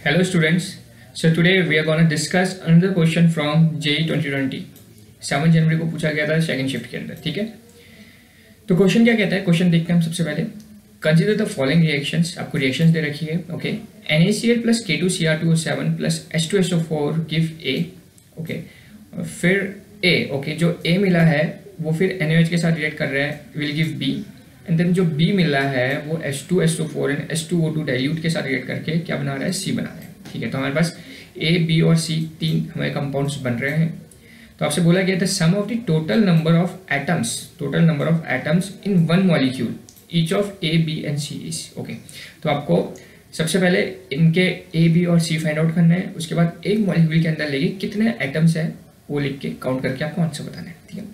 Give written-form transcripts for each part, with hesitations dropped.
Hello students. So today we are going to discuss another question from JEE 2020. 7 जनवरी को पूछा गया था second shift के अंदर. ठीक है, तो क्वेश्चन क्या कहता है, क्वेश्चन देखते हैं हम सबसे पहले. Consider the following reactions. आपको रिएक्शंस दे रखी है. Okay, NaCl plus K2Cr2O7 plus H2SO4 give A. Okay, फिर A. ओके, जो A मिला है वो फिर NaOH के साथ रिएक्ट कर रहा है, will give B. And then जो B मिला है वो H2SO4 एंड H2O2 डाइल्यूट के साथ रिएक्ट करके क्या बना रहा है, C बना रहा है. ठीक है, तो हमारे पास A, B और C तीन हमारे कंपाउंड्स बन रहे हैं. तो आपसे बोला गया था sum of the total number of atoms in one molecule each of A, B and C is. Okay, तो आपको सबसे पहले इनके A, B और C फाइंड आउट करना है. उसके बाद एक मॉलिक्यूल के अंदर लेके कितने एटम्स है वो लिख के काउंट करके आपको आंसर बताना है. ठीक है,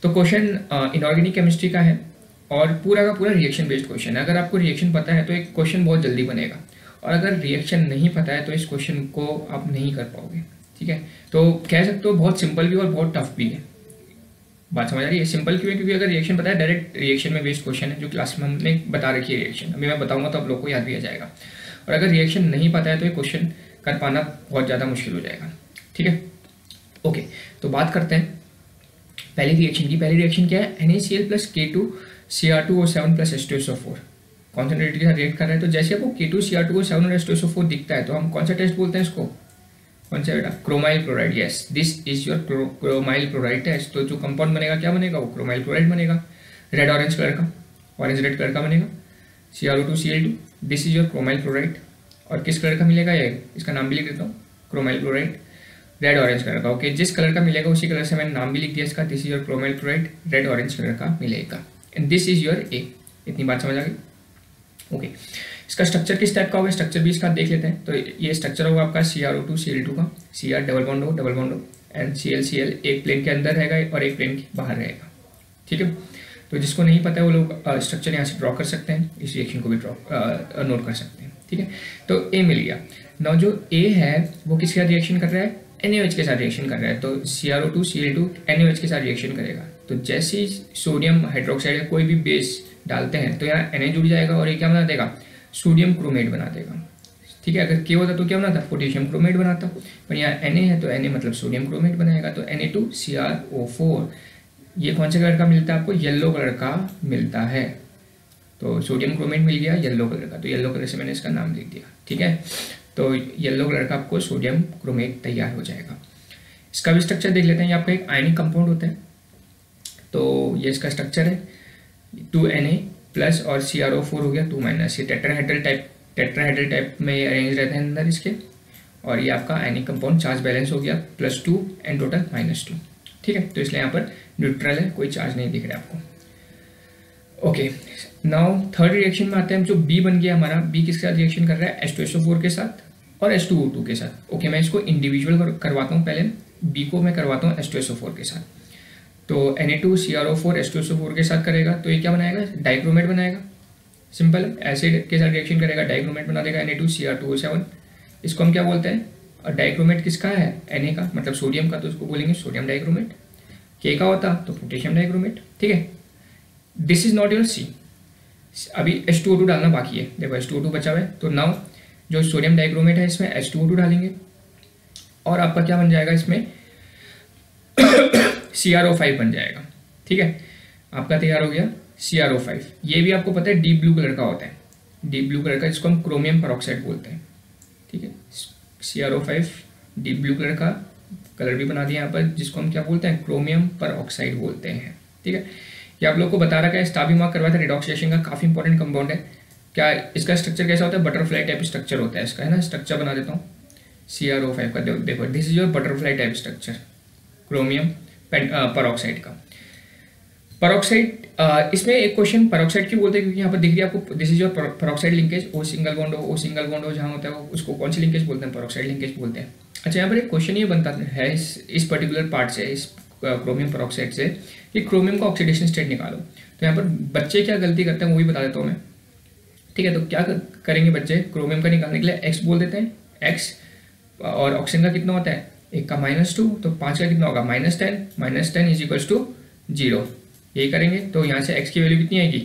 तो क्वेश्चन इनऑर्गेनिक केमिस्ट्री का है और पूरा का पूरा रिएक्शन बेस्ड क्वेश्चन है. अगर आपको रिएक्शन पता है तो एक क्वेश्चन बहुत जल्दी बनेगा, और अगर रिएक्शन नहीं पता है तो इस क्वेश्चन को आप नहीं कर पाओगे. ठीक है, तो कह सकते हो बहुत सिंपल भी और बहुत टफ भी है. बात समझ आ रही है? सिंपल क्यों है? क्योंकि अगर रिएक्शन पता है, डायरेक्ट रिएक्शन में बेस्ड क्वेश्चन है जो क्लास में हमने बता रखी है. रिएक्शन अभी मैं बताऊंगा तो आप लोग को याद भी आ जाएगा. और अगर रिएक्शन नहीं पता है तो ये क्वेश्चन कर पाना बहुत ज़्यादा मुश्किल हो जाएगा. ठीक है, ओके, तो बात करते हैं पहली रिएक्शन की. पहली रिएक्शन क्या है, NaCl plus K2Cr2O7 plus H2SO4 concentrated के साथ रिएक्ट कर रहा है. तो जैसे आपको K2Cr2O7 और H2SO4 दिखता है तो हम कौन सा टेस्ट बोलते हैं इसको? कौन सा बेटा? Chromyl chloride. Yes, this is your chromyl chloride test. तो जो कंपाउंड बनेगा क्या बनेगा? वो क्रोमाइल क्लोराइड बनेगा. रेड ऑरेंज कलर का, ऑरेंज रेड कलर का बनेगा. CrO2Cl2, this is your chromyl chloride. और किस कलर का मिलेगा ये? इसका नाम भी लिख देता हूँ, chromyl chloride. Red orange colour का. ओके, जिस कलर का मिलेगा उसी कलर से मैंने नाम भी लिख दिया इसका. This is your chromyl chloride, red orange colour का मिलेगा. And this is your A. इतनी बात समझ आ गई? ओके, इसका स्ट्रक्चर किस टाइप का होगा, स्ट्रक्चर भी इसका देख लेते हैं. तो ये स्ट्रक्चर होगा आपका CrO2Cl2 का. Cr डबल बॉन्ड हो एंड Cl एक प्लेन के अंदर रहेगा और एक प्लेन के बाहर रहेगा. ठीक है, तो जिसको नहीं पता है वो लोग स्ट्रक्चर यहाँ से ड्रॉ कर सकते हैं, इस रिएक्शन को भी ड्रॉ नोट कर सकते हैं. ठीक है, तो A मिल गया. नाउ जो A है वो किसके साथ रिएक्शन कर रहा है? NaOH के साथ रिएक्शन कर रहा है. तो CrO2Cl2 NaOH के साथ रिएक्शन करेगा. तो जैसे ही सोडियम हाइड्रोक्साइड या कोई भी बेस डालते हैं तो यहाँ Na जुड़ जाएगा और ये क्या बना देगा? सोडियम क्रोमेट बना देगा. ठीक है, अगर K होता तो क्या बनाता? पोटेशियम क्रोमेट बनाता. पर यहाँ Na है तो Na मतलब सोडियम क्रोमेट बनाएगा. तो Na2CrO4 ये कौन से कलर का मिलता है आपको? येलो कलर का मिलता है. तो सोडियम क्रोमेट मिल गया येलो कलर का, तो येलो कलर से मैंने इसका नाम लिख दिया. ठीक है, तो येलो कलर का आपको सोडियम क्रोमेट तैयार हो जाएगा. इसका भी स्ट्रक्चर देख लेते हैं. यहाँ पे एक आयनिक कंपाउंड होता है, तो ये इसका स्ट्रक्चर है. 2Na प्लस और CrO4 हो गया 2 माइनस. ये टेट्राहेड्रल टाइप में अरेंज रहते हैं अंदर इसके. और ये आपका आयनिक कंपाउंड चार्ज बैलेंस हो गया +2 एंड टोटल -2. ठीक है, तो इसलिए यहाँ पर न्यूट्रल है, कोई चार्ज नहीं दिख रहा है आपको. ओके, नाउ थर्ड रिएक्शन में आते हैं हम. जो B बन गया हमारा, B किसके साथ रिएक्शन कर रहा है? H2SO4 के साथ और H2O2 के साथ. ओके, मैं इसको इंडिविजुअल करवाता हूँ. पहले B को मैं करवाता हूँ H2SO4 के साथ. तो Na2CrO4 H2SO4 के साथ करेगा तो ये क्या बनाएगा? डाइक्रोमेट बनाएगा. सिंपल है, एसिड के साथ रिएक्शन करेगा, डाइक्रोमेट बना देगा Na2Cr2O7. इसको हम क्या बोलते हैं? और डाइक्रोमेट किसका है? Na का, मतलब सोडियम का, तो उसको बोलेंगे सोडियम डाइक्रोमेट. K का होता तो पोटेशियम डाइक्रोमेट. ठीक है, this is not your C. अभी H2O2 डालना बाकी है. देखो H2O2 बचा हुआ है. तो नाउ जो सोडियम डाइक्रोमेट है इसमें H2O2 डालेंगे और आपका क्या बन जाएगा? इसमें CrO5 बन जाएगा. ठीक है, आपका तैयार हो गया CrO5. ये भी आपको पता है डीप ब्लू कलर का होता है. डीप ब्लू कलर का, जिसको हम क्रोमियम परऑक्साइड बोलते हैं. ठीक है, CrO5 डीप ब्लू कलर का कलर भी बना दिया यहाँ पर, जिसको हम क्या बोलते हैं? क्रोमियम परऑक्साइड बोलते हैं. ठीक है, ये आप लोग को बता रखा है, स्टार भी मार्क करवाया था. रिडॉक्स रिएक्शन का काफ़ी इंपॉर्टेंट कंपाउंड है. क्या इसका स्ट्रक्चर कैसा होता है? बटरफ्लाई टाइप स्ट्रक्चर होता है इसका, है ना. स्ट्रक्चर बना देता हूँ CrO5 का. देखो this is your butterfly type structure chromium peroxide का. परऑक्साइड, इसमें एक क्वेश्चन परऑक्साइड क्यों बोलते हैं? क्योंकि यहाँ पर दिख रही है आपको, this is your peroxide linkage. O single bond हो जहाँ होता है वो, उसको कौन सी लिंकेज बोलते हैं? परऑक्साइड लिंकेज बोलते हैं. अच्छा, यहाँ पर एक क्वेश्चन ये बनता है इस पर्टिकुलर पार्ट से, इस क्रोमियम परऑक्साइड से, कि क्रोमियम का ऑक्सीडेशन स्टेट निकालो. तो यहाँ पर बच्चे क्या गलती करते हैं वो भी बता देता हूँ मैं. ठीक है, तो क्या करेंगे बच्चे? क्रोमियम का निकालने के लिए X बोल देते हैं, X. और ऑक्सीजन का कितना होता है? 1 का -2, तो 5 का कितना होगा? -10 इज इक्वल्स टू 0. यही करेंगे तो यहाँ से X की वैल्यू कितनी आएगी?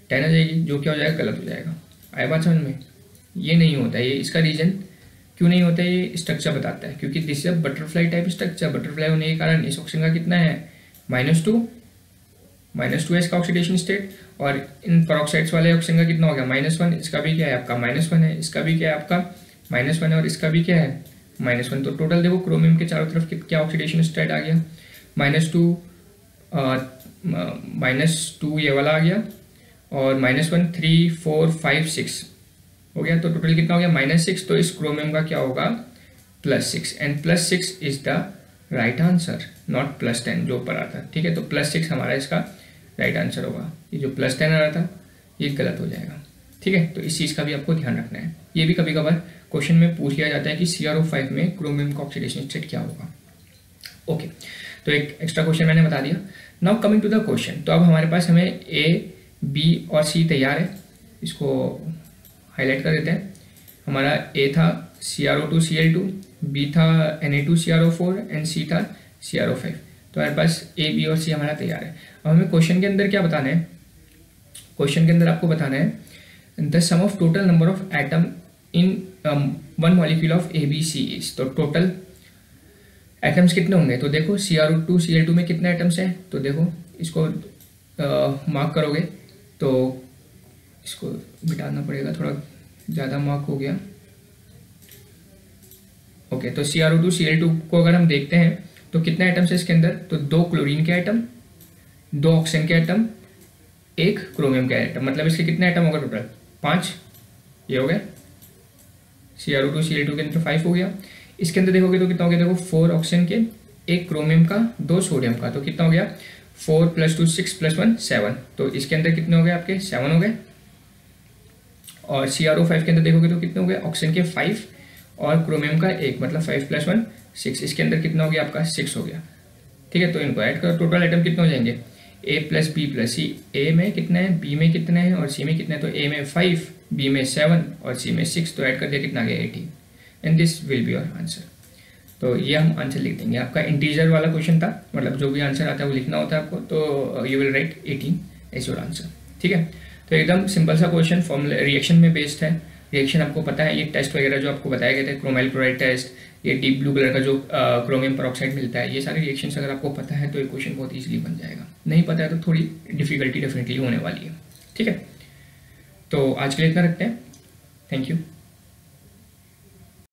10 आ जाएगी, जो क्या हो जाएगा? गलत हो जाएगा. आया बात समझ में? ये नहीं होता है, ये इसका रीजन क्यों नहीं होता है ये स्ट्रक्चर बताता है, क्योंकि this is butterfly type structure. Butterfly होने के कारण इस ऑक्सीजन का कितना है -2 है इसका ऑक्सीडेशन स्टेट, और इन पेरोक्साइड्स वाले ऑक्सीजन का कितना हो गया -1। इसका भी क्या है आपका -1 है, इसका भी क्या है आपका -1 है, और इसका भी क्या है -1। तो टोटल देखो क्रोमियम के चारों तरफ क्या ऑक्सीडेशन स्टेट आ गया, -2 ये वाला आ गया, और -1 3 4 5 6 हो गया। तो टोटल कितना हो गया -6। तो इस क्रोमियम का क्या होगा +6, and +6 is the right answer, not +10 जो ऊपर आता है। ठीक है, तो +6 हमारा इसका राइट आंसर होगा। ये जो +10 आ रहा था ये गलत हो जाएगा। ठीक है, तो इस चीज़ का भी आपको ध्यान रखना है। ये भी कभी कभार क्वेश्चन में पूछ लिया जाता है कि CrO5 में क्रोमियम का ऑक्सीडेशन स्टेट क्या होगा। ओके, तो एक एक्स्ट्रा क्वेश्चन मैंने बता दिया। Now coming to the question. तो अब हमारे पास हमें A, B और C तैयार है, इसको हाईलाइट कर देते हैं। हमारा A था CrO2Cl2, B था Na2CrO4 एंड C था CrO5। तो हमारे पास A, B और C हमारा तैयार है। अब हमें क्वेश्चन के अंदर क्या बताना है, क्वेश्चन के अंदर आपको बताना है the sum of total number of atom in one molecule of ABC is. तो टोटल एटम्स कितने होंगे, तो देखो CrO2Cl2 में कितने एटम्स हैं, तो देखो इसको मार्क करोगे तो इसको मिटाना पड़ेगा, थोड़ा ज़्यादा मार्क हो गया। ओके, तो CrO2Cl2 को अगर हम देखते हैं तो कितने एटम्स है इसके अंदर, तो 2 क्लोरीन के एटम, 2 ऑक्सीजन के एटम, 1 क्रोमियम के एटम, मतलब इसके कितने एटम होगा टोटल 5। ये हो गया CrO2Cl2 के अंदर 5 हो गया। इसके अंदर देखोगे तो कितना हो गया, देखो 4 ऑक्सीजन के, 1 क्रोमियम का, 2 सोडियम का, तो कितना हो गया 4 + 2 6 + 1 7। तो इसके अंदर कितने हो गए आपके 7 हो गए। और CrO5 के अंदर देखोगे तो कितने हो गए, ऑक्सीजन के 5 और क्रोमियम का 1, मतलब 5 + 1 6। इसके अंदर कितना हो गया आपका 6 हो गया। ठीक है, तो इनको ऐड करो, टोटल आइटम कितने हो जाएंगे A + B + C। A में कितने हैं, B में कितने हैं और C में कितने हैं, तो A में 5, B में 7 और C में 6। तो ऐड कर दिया कितना आ गया 18, and this will be your answer. तो ये हम आंसर लिख देंगे। आपका इंटीजर वाला क्वेश्चन था, मतलब जो भी आंसर आता है वो लिखना होता है आपको, तो you will write 18 as your answer. ठीक है, तो एकदम सिंपल सा क्वेश्चन, फॉर्मूला रिएक्शन में बेस्ड है। रिएक्शन आपको पता है, ये टेस्ट वगैरह जो आपको बताए गए थे, क्रोमाइल क्लोराइड टेस्ट, ये डीप ब्लू कलर का जो क्रोमियम पेरोक्साइड मिलता है, ये सारे रिएक्शंस अगर आपको पता है तो ये क्वेश्चन बहुत ईजिली बन जाएगा। नहीं पता है तो थोड़ी डिफिकल्टी डेफिनेटली होने वाली है। ठीक है, तो आज के लिए इतना रखते हैं। Thank you.